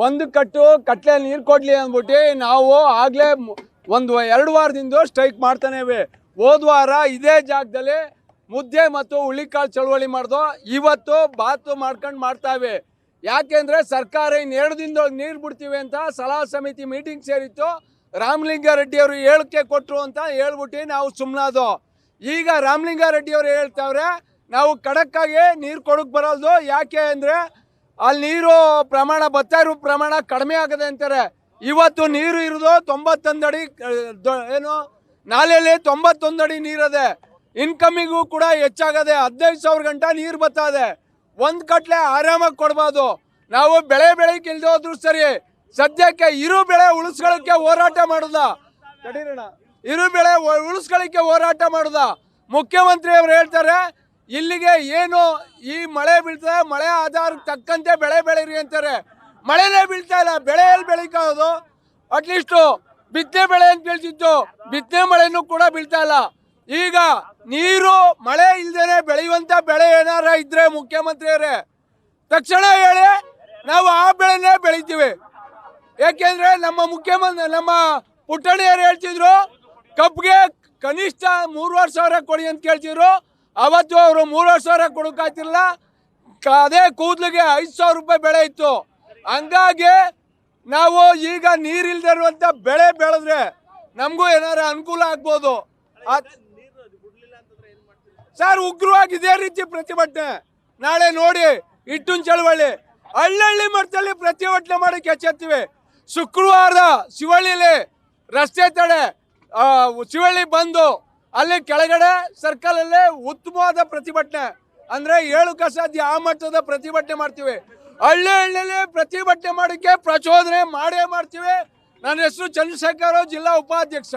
ಒಂದು ಕಟ್ಲೆ ನೀರು ಕೊಡ್ಲಿ ಅಂದ್ಬಿಟ್ಟು ನಾವು ಆಗಲೇ ಒಂದು 2 ವಾರದಿಂದ ಸ್ಟ್ರೈಕ್ ಮಾಡ್ತಾನೇವೆ. ಹೋದ ವಾರ ಇದೇ ಜಾಗದಲ್ಲಿ ಮುದ್ದೆ ಮತ್ತು ಹುಳಿಕಾಳು ಚಳವಳಿ ಮಾಡ್ದು, ಇವತ್ತು ಬಾತು ಮಾಡ್ಕೊಂಡು ಮಾಡ್ತಾವೆ. ಯಾಕೆಂದರೆ ಸರ್ಕಾರ ಇನ್ನು 2 ದಿನದೊಳಗೆ ನೀರು ಬಿಡ್ತೀವಿ ಅಂತ ಸಲಹಾ ಸಮಿತಿ ಮೀಟಿಂಗ್ ಸೇರಿತ್ತು. ರಾಮಲಿಂಗಾರೆಡ್ಡಿ ಅವರು ಹೇಳಿಕೆ ಕೊಟ್ಟರು ಅಂತ ಹೇಳ್ಬಿಟ್ಟು ನಾವು ಸುಮ್ಮನಾದೋ. ಈಗ ರಾಮಲಿಂಗಾರೆಡ್ಡಿ ಅವರು ಹೇಳ್ತಾವ್ರೆ ನಾವು ಖಡಕ್ಕಾಗಿ ನೀರು ಕೊಡಕ್ಕೆ ಬರೋದು. ಯಾಕೆ ಅಂದರೆ ಅಲ್ಲಿ ನೀರು ಪ್ರಮಾಣ ಬರ್ತಾ ಇರೋ ಪ್ರಮಾಣ ಕಡಿಮೆ ಆಗದೆ ಅಂತಾರೆ. ಇವತ್ತು ನೀರು ಇರೋದು 91 ಅಡಿ, ಏನು ನಾಲೆಯಲ್ಲಿ 91 ಅಡಿ ನೀರದೆ. ಇನ್ಕಮಿಗೂ ಕೂಡ ಹೆಚ್ಚಾಗದೆ. 15,000 ಗಂಟೆ ನೀರು ಬರ್ತದೆ. ಒಂದು ಕಟ್ಲೆ ಆರಾಮಾಗಿ ಕೊಡ್ಬೋದು. ನಾವು ಬೆಳೆ ಬೆಳಕಿಲ್ದೆ ಹೋದ್ರು ಸರಿ, ಸದ್ಯಕ್ಕೆ ಇರು ಬೆಳೆ ಉಳಿಸ್ಕೊಳ್ಳೋಕ್ಕೆ ಹೋರಾಟ ಮಾಡೋದ, ಇರು ಬೆಳೆ ಉಳಿಸ್ಕೊಳ್ಳೋಕ್ಕೆ ಹೋರಾಟ ಮಾಡೋದ. ಮುಖ್ಯಮಂತ್ರಿ ಅವರು ಹೇಳ್ತಾರೆ ಇಲ್ಲಿಗೆ ಏನು ಈ ಮಳೆ ಬೀಳ್ತದೆ, ಮಳೆ ಆಧಾರಕ್ಕೆ ತಕ್ಕಂತೆ ಬೆಳೆ ಬೆಳೀರಿ ಅಂತಾರೆ. ಮಳೆನೇ ಬೀಳ್ತಾ ಇಲ್ಲ, ಬೆಳೆಯಲ್ಲಿ ಬೆಳೀಕೋದು. ಅಟ್ಲೀಸ್ಟು ಬಿತ್ತನೆ ಬೆಳೆ ಅಂತ ಬೀಳ್ತಿತ್ತು, ಬಿತ್ತನೆ ಮಳೆನೂ ಕೂಡ ಬೀಳ್ತಾ ಇಲ್ಲ. ಈಗ ನೀರು ಮಳೆ ಇಲ್ದೇನೆ ಬೆಳೆಯುವಂಥ ಬೆಳೆ ಏನಾರ ಇದ್ರೆ ಮುಖ್ಯಮಂತ್ರಿಯವರೇ ತಕ್ಷಣ ಹೇಳಿ, ನಾವು ಆ ಬೆಳೆನೇ ಬೆಳಿತೀವಿ. ಯಾಕೆಂದ್ರೆ ನಮ್ಮ ಪುಟ್ಟಣಿಯರು ಹೇಳ್ತಿದ್ರು ಕಬ್ಬಿಗೆ ಕನಿಷ್ಠ 3,500 ಕೊಡಿ ಅಂತ ಕೇಳ್ತಿದ್ರು. ಅವತ್ತು ಅವರು 3,500 ಕೊಡೋಕ್ಕಾಗ್ತಿರಲಿಲ್ಲ. ಅದೇ ಕೂದಲಿಗೆ 5,000 ರೂಪಾಯಿ ಬೆಳೆ ಇತ್ತು. ಹಂಗಾಗಿ ನಾವು ಈಗ ನೀರಿಲ್ದೇ ಇರುವಂಥ ಬೆಳೆ ಬೆಳೆದ್ರೆ ನಮಗೂ ಏನಾರ ಅನುಕೂಲ ಆಗ್ಬೋದು. ಸರ್, ಉಗ್ರವಾಗಿ ಇದೇ ರೀತಿ ಪ್ರತಿಭಟನೆ ನಾಳೆ ನೋಡಿ ಇಟ್ಟುನ್ ಚಳವಳಿ ಹಳ್ಳಿ ಮಟ್ಟದಲ್ಲಿ ಪ್ರತಿಭಟನೆ ಮಾಡೋಕ್ಕೆ ಎಚ್ಚೆತ್ತೀವಿ. ಶುಕ್ರವಾರ ಶಿವಳ್ಳಿಲಿ ರಸ್ತೆ ತಡೆ ಶಿವಳ್ಳಿ ಬಂದು ಅಲ್ಲಿ ಕೆಳಗಡೆ ಸರ್ಕಲಲ್ಲಿ ಉತ್ತಮವಾದ ಪ್ರತಿಭಟನೆ ಅಂದರೆ 7 ಕಸಾಧ್ಯ ಆ ಮಟ್ಟದ ಪ್ರತಿಭಟನೆ ಮಾಡ್ತೀವಿ. ಹಳ್ಳಿಯಲ್ಲಿ ಪ್ರತಿಭಟನೆ ಮಾಡೋಕ್ಕೆ ಪ್ರಚೋದನೆ ಮಾಡೇ ಮಾಡ್ತೀವಿ. ನನ್ನ ಹೆಸರು ಚಂದ್ರಶೇಖರ್, ಜಿಲ್ಲಾ ಉಪಾಧ್ಯಕ್ಷ.